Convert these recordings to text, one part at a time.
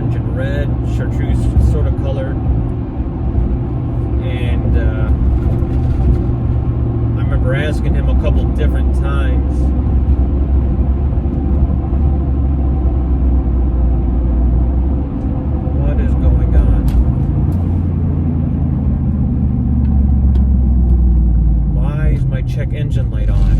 orange and red, chartreuse sort of color. And I remember asking him a couple different times. What is going on? Why is my check engine light on?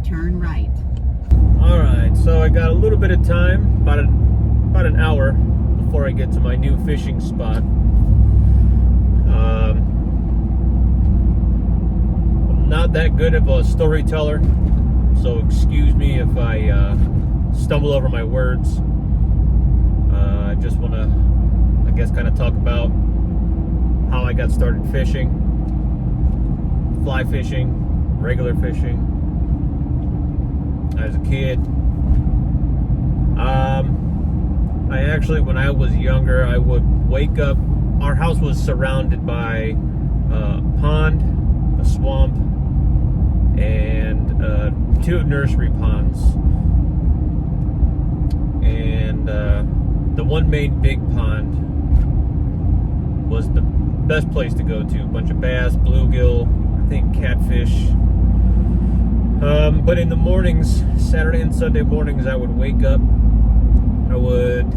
Turn right. Alright, so I got a little bit of time, about an hour before I get to my new fishing spot. I'm not that good of a storyteller, so excuse me if I stumble over my words. I just want to, I guess, kind of talk about how I got started fishing, fly fishing, regular fishing. As a kid, I actually, when I was younger, I would wake up. Our house was surrounded by a pond, a swamp, and 2 nursery ponds. And the one main big pond was the best place to go to. A bunch of bass, bluegill, I think catfish. But in the mornings, Saturday and Sunday mornings, I would wake up, I would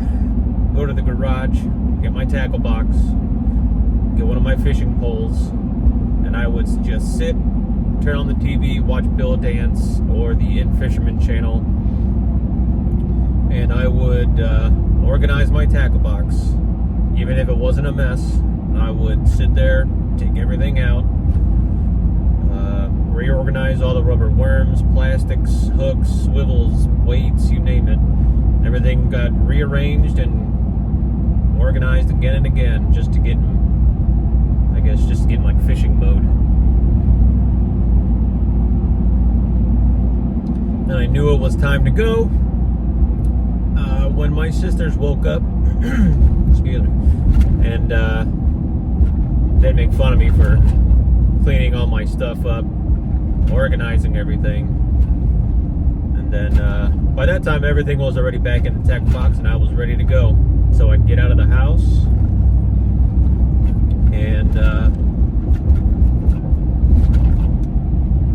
go to the garage, get my tackle box, get one of my fishing poles, and I would just sit, turn on the TV, watch Bill Dance or the In Fisherman channel, and I would organize my tackle box. Even if it wasn't a mess, I would sit there, take everything out, reorganize all the rubber worms, plastics, hooks, swivels, weights, you name it. Everything got rearranged and organized again and again, just to get, I guess, just to get in like fishing mode. Then I knew it was time to go. When my sisters woke up, excuse me, and they'd make fun of me for cleaning all my stuff up, organizing everything, and then by that time everything was already back in the tackle box and I was ready to go. So I'd get out of the house and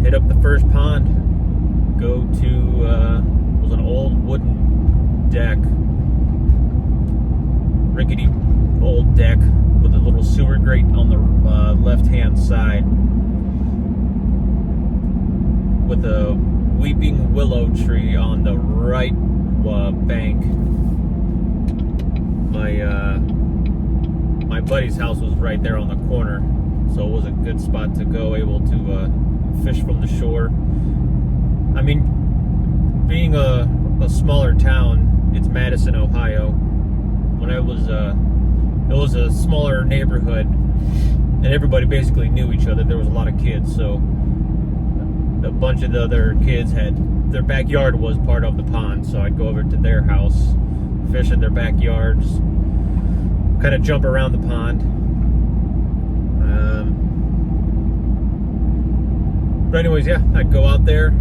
hit up the first pond, go to it was an old wooden deck, rickety old deck with a little sewer grate on the left hand side, with a weeping willow tree on the right bank. My buddy's house was right there on the corner, so it was a good spot to go, able to fish from the shore. I mean, being a smaller town, it's Madison, Ohio. When I was, it was a smaller neighborhood, and everybody basically knew each other. There was a lot of kids, so a bunch of the other kids their backyard was part of the pond, so I'd go over to their house, fish in their backyards, kind of jump around the pond. But anyways, yeah, I'd go out there,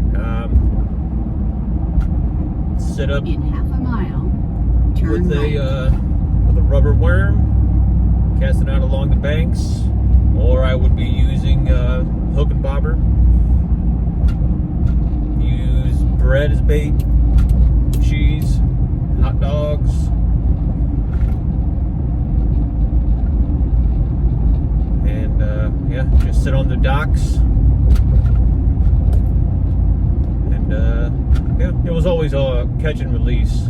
sit up In half a mile, turn with right. a rubber worm, casting out along the banks, or I would be using hook and bobber. Use bread as bait, cheese, hot dogs. And yeah, just sit on the docks. And yeah, it was always a catch and release.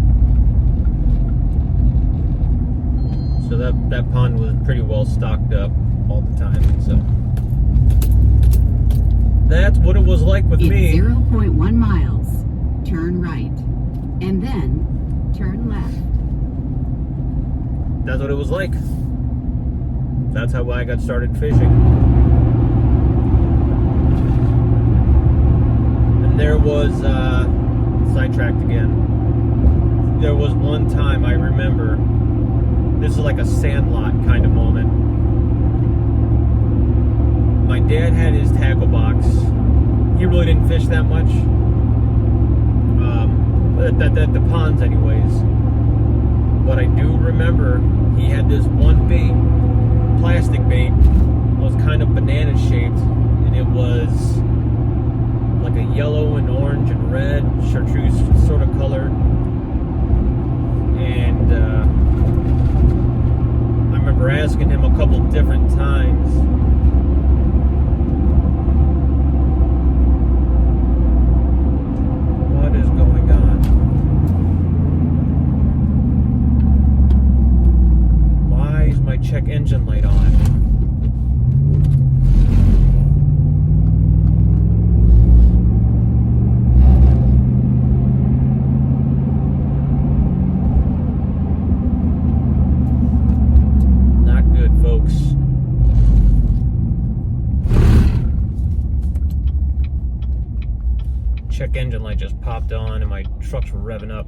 So that pond was pretty well stocked up all the time. So that's what it was like with In me. 0.1 miles, turn right. And then turn left. That's what it was like. That's how I got started fishing. And there was, sidetracked again. There was one time I remember, this is like a Sandlot kind of moment. My dad had his tackle box. He really didn't fish that much. At the ponds anyways. But I do remember he had this one bait, plastic bait. It was kind of banana shaped, and it was like a yellow and orange and red chartreuse sort of color. And I remember asking him a couple different times, what is going on? Why is my check engine light on? Not good, folks. Check engine light just popped on and my truck's revving up.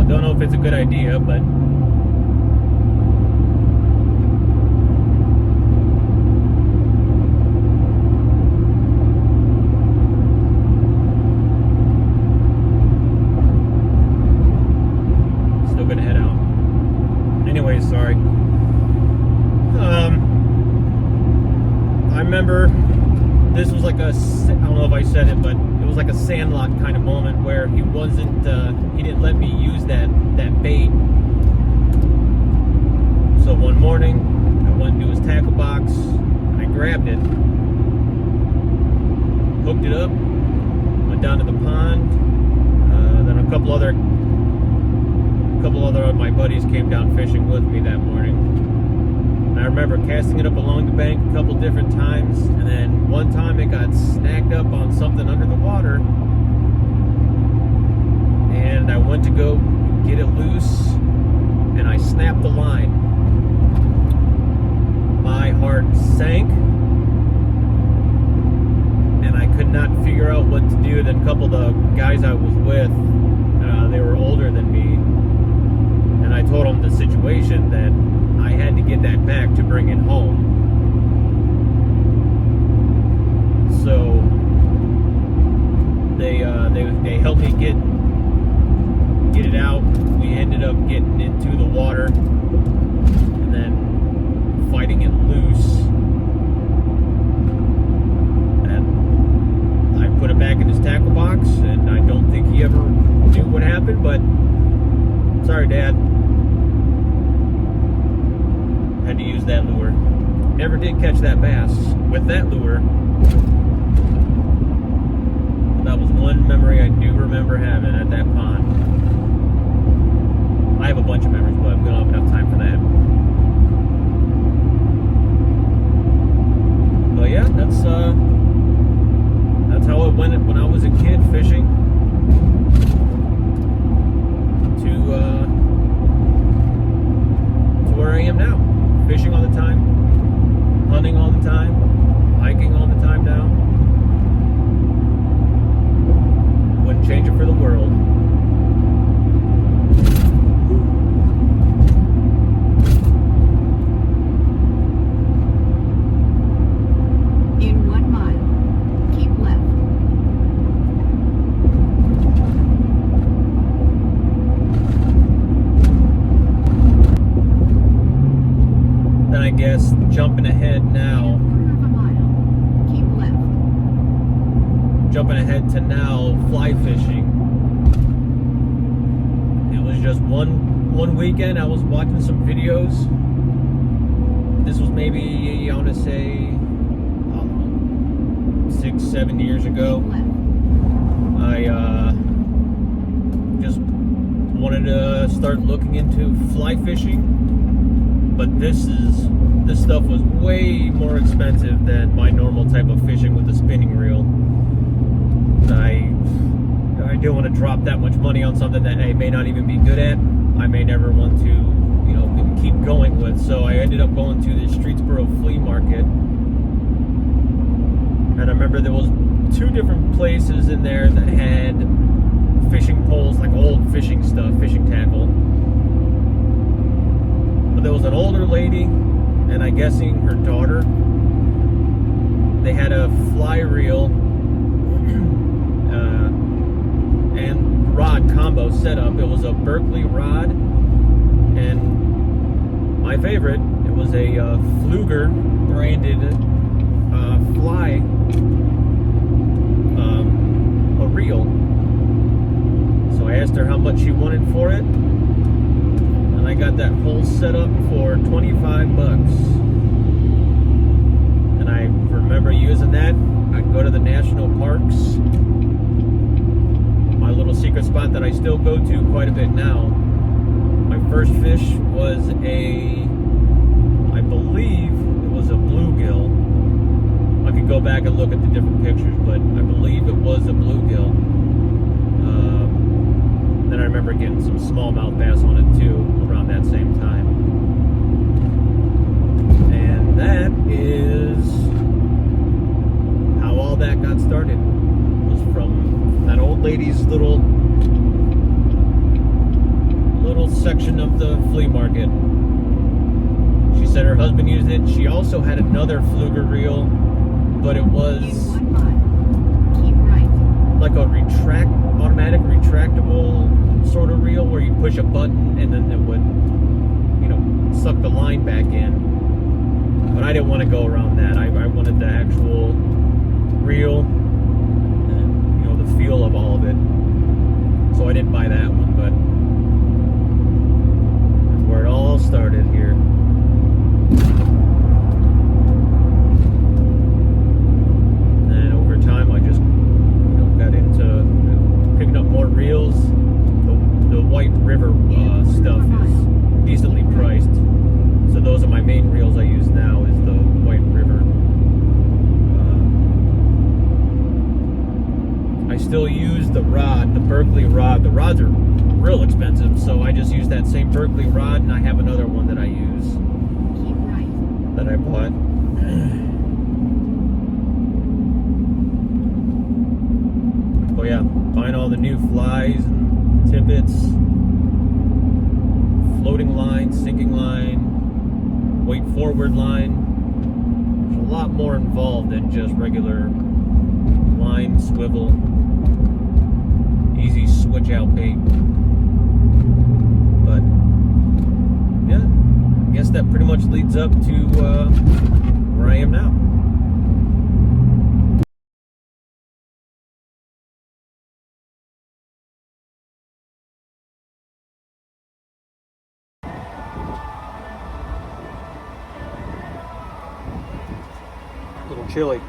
Don't know if it's a good idea, but still gonna head out. Anyways, sorry. I remember this was like I don't know if I said it, but it was like a Sandlot kind of moment where he didn't let me use that bait. So one morning, I went into his tackle box, I grabbed it, hooked it up, went down to the pond. Then a couple other of my buddies came down fishing with me that morning. And I remember casting it up along the bank a couple different times, and then one time it got snagged up on something under the water, and I went to go get it loose, and I snapped the line. My heart sank, and I could not figure out what to do. Then a couple of the guys I was with, they were older than me, and I told them the situation. realization that I had to get that back to bring it home. So they helped me get it out. We ended up getting into the water and then fighting it loose. And I put it back in his tackle box, and I don't think he ever knew what happened, but sorry, Dad. Had to use that lure. Never did catch that bass with that lure. That was one memory I do remember having at that pond. I have a bunch of memories, but we don't have enough time for that. But yeah, that's how it went when I was a kid fishing. To where I am now. Fishing all the time, hunting all the time, hiking all the time now. Wouldn't change it for the world. In 1 mile, keep left. Then I guess jumping ahead now. In 1/4 mile, keep left. Jumping ahead to now, fly fishing. It was just one weekend. I was watching some videos. This was maybe, I want to say, I don't know, 6-7 years ago. Keep left. I just wanted to start looking into fly fishing, but this stuff was way more expensive than my normal type of fishing with a spinning reel. I don't want to drop that much money on something that I may not even be good at. I may never want to, keep going with. So I ended up going to the Streetsboro flea market, and I remember there was 2 different places in there that had fishing poles, like old fishing stuff, fishing tackle. But there was an older lady, and I'm guessing her daughter. They had a fly reel and rod combo setup. It was a Berkeley rod, and my favorite, it was a Fluger branded fly, a reel. So I asked her how much she wanted for it, and I got that whole setup for $25. And I remember using that. I'd go to the national parks, my little secret spot that I still go to quite a bit now. My first fish was I believe it was a bluegill. I could go back and look at the different pictures, but I believe it was a bluegill. Then I remember getting some smallmouth bass on it too around that same time. And that is how all that got started. It was from that old lady's little section of the flea market. She said her husband used it. She also had another Fluger reel, but it was In 1 mile, keep right. like a automatic retractable sort of reel where you push a button and then it would, suck the line back in. But I didn't want to go around that. I wanted the actual reel and, the feel of all of it. So I didn't buy that one, but that's where it all started here. And over time, I just got into picking up more reels. The White River stuff is decently priced, so those are my main reels I use now. Is the White River. I still use the rod, the Berkeley rod. The rods are real expensive, so I just use that same Berkeley rod, and I have another one that I use Keep right. that I bought. Oh yeah, buying all the new flies and tippets, floating line, sinking line, weight forward line. There's a lot more involved than just regular line, swivel, easy switch out bait. But yeah, I guess that pretty much leads up to where I am now. A little chilly.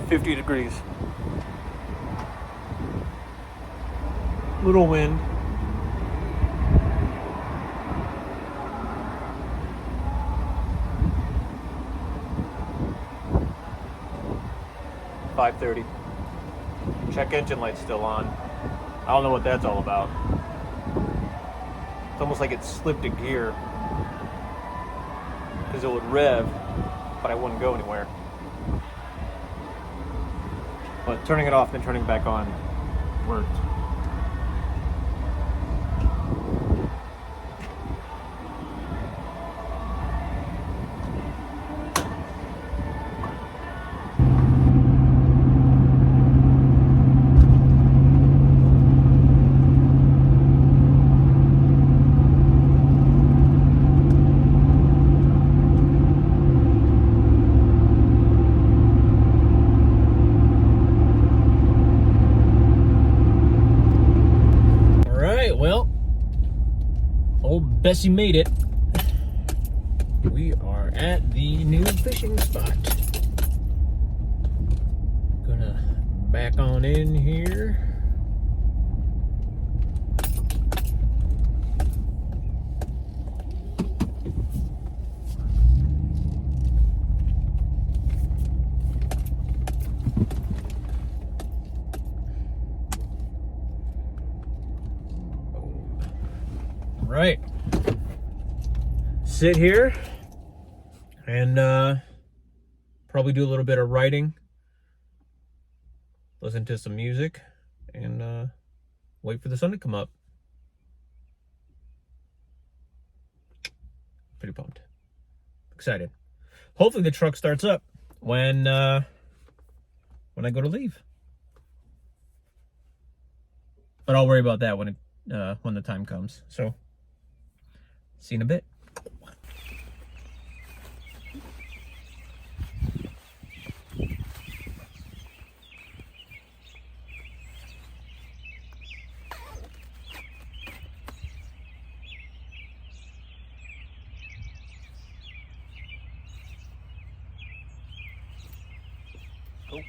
50 degrees. Little wind. $5:30. Check engine light's still on. I don't know what that's all about. It's almost like it slipped a gear, because it would rev, but I wouldn't go anywhere. But turning it off and turning it back on worked. Well, old Bessie made it. We are at the new fishing spot. Gonna back on in here. Right, sit here and probably do a little bit of writing, listen to some music, and wait for the sun to come up. Pretty pumped, excited. Hopefully the truck starts up when I go to leave, but I'll worry about that when the time comes. So see you in a bit. Cool.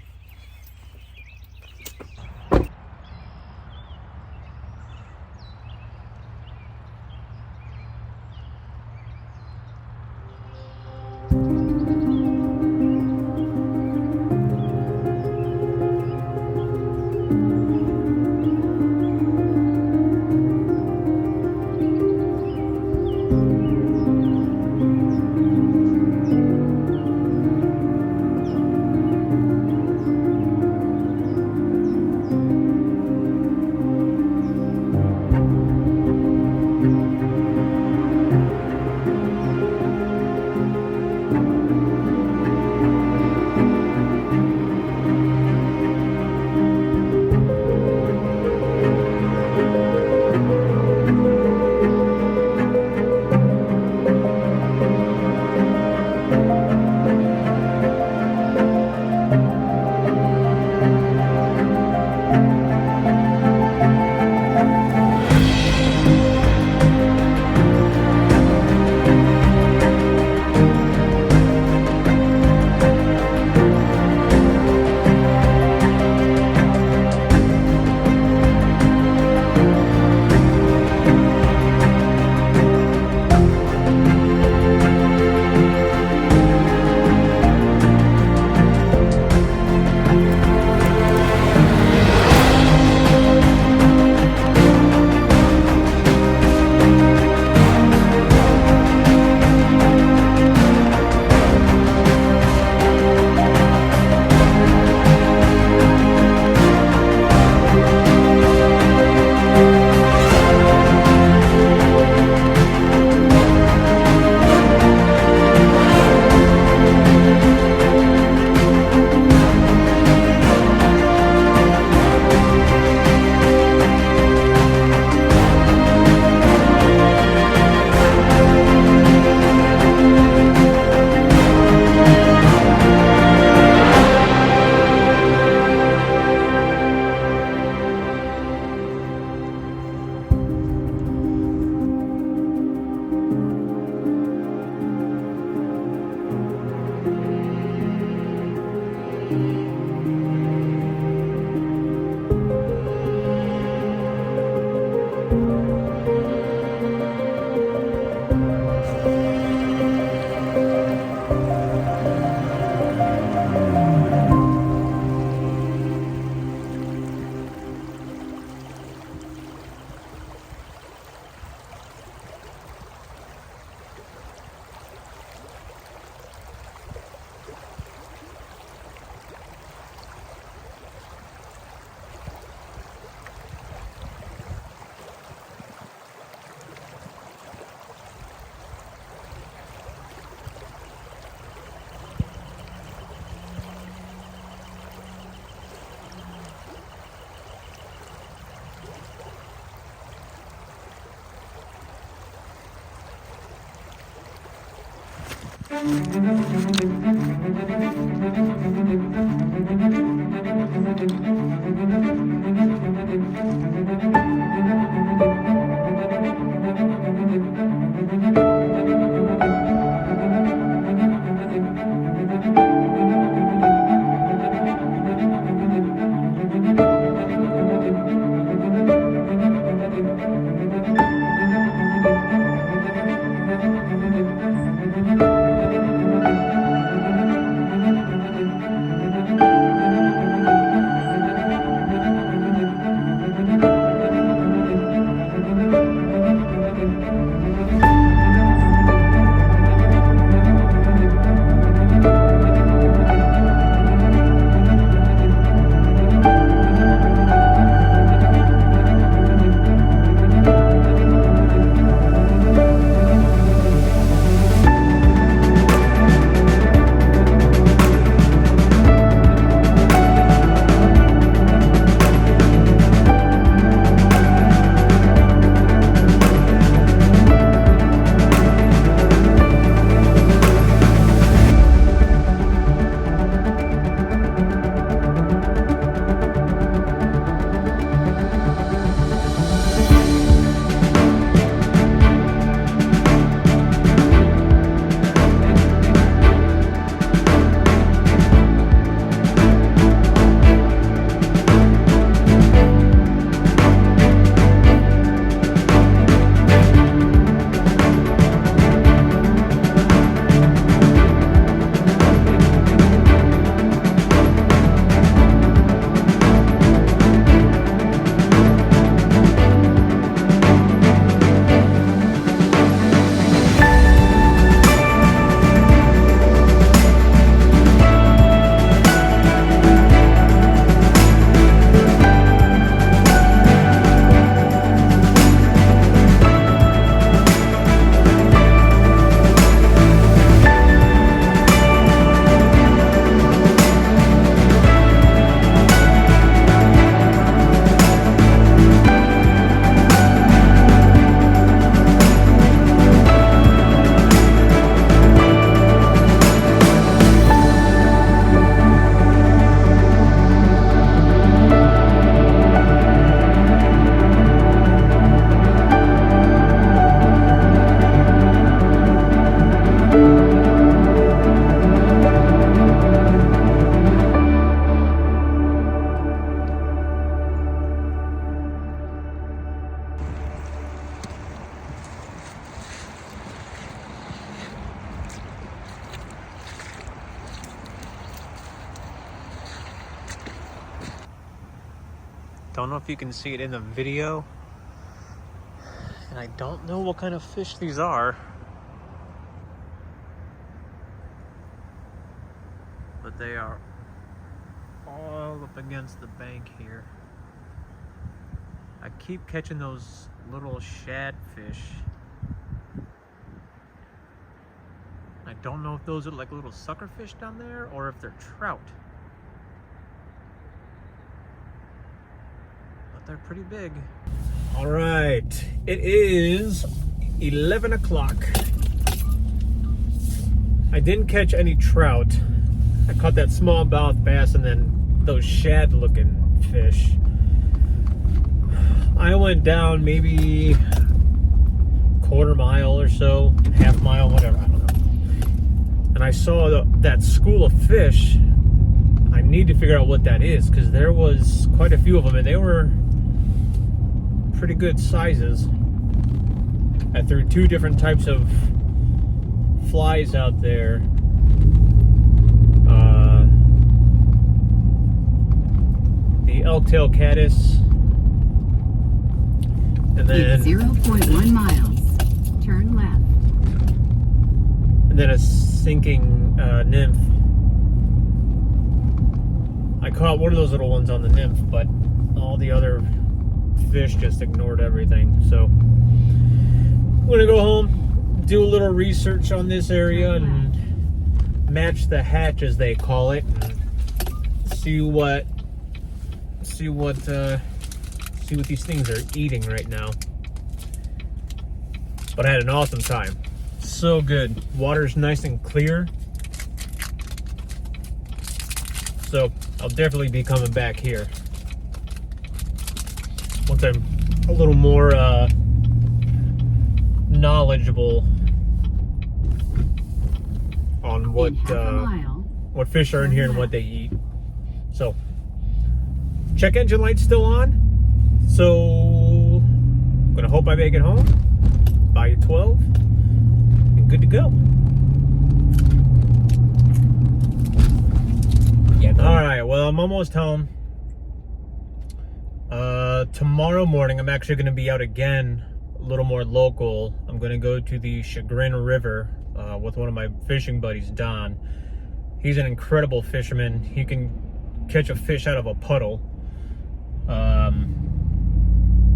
Don't know if you can see it in the video, and I don't know what kind of fish these are, but they are all up against the bank here. I keep catching those little shad fish. I don't know if those are like little sucker fish down there or if they're trout. They're pretty big. All right, it is 11 o'clock. I didn't catch any trout. I caught that smallmouth bass and then those shad looking fish. I went down maybe quarter mile or so, half mile, whatever, I don't know. And I saw that school of fish. I need to figure out what that is because there was quite a few of them and they were pretty good sizes. I threw two different types of flies out there. The elk-tail caddis, and then it's 0.1 miles. Turn left. And then a sinking nymph. I caught one of those little ones on the nymph, but all the other fish just ignored everything. So I'm gonna go home, do a little research on this area and match the hatch as they call it, and see what these things are eating right now. But I had an awesome time. so good. Water's nice and clear. So I'll definitely be coming back here once I'm a little more knowledgeable on what fish are in here and what they eat. So check engine light's still on. So I'm gonna hope I make it home by 12 and good to go. Yeah. All right. Well, I'm almost home. Tomorrow morning, I'm actually going to be out again, a little more local. I'm going to go to the Chagrin River with one of my fishing buddies, Don. He's an incredible fisherman. He can catch a fish out of a puddle.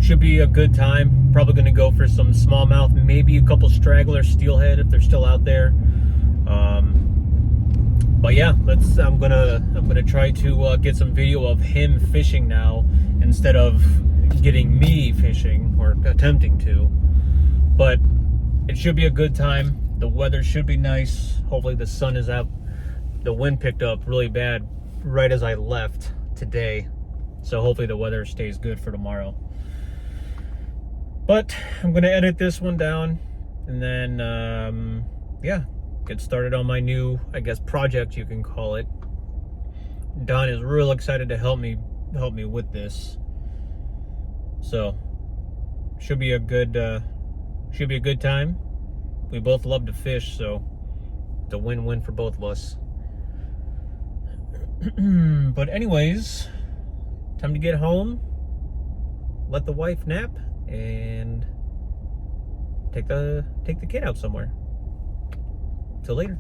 Should be a good time. Probably going to go for some smallmouth, maybe a couple straggler steelhead if they're still out there. But yeah, I'm gonna try to get some video of him fishing now instead of getting me fishing or attempting to. But it should be a good time. The weather should be nice. Hopefully the sun is out. The wind picked up really bad right as I left today, so hopefully the weather stays good for tomorrow. But I'm gonna edit this one down and then yeah, get started on my new, I guess, project you can call it. Don is real excited to help me with this, so should be a good time. We both love to fish, so it's a win-win for both of us. But anyways, time to get home, let the wife nap, and take the kid out somewhere. Till later.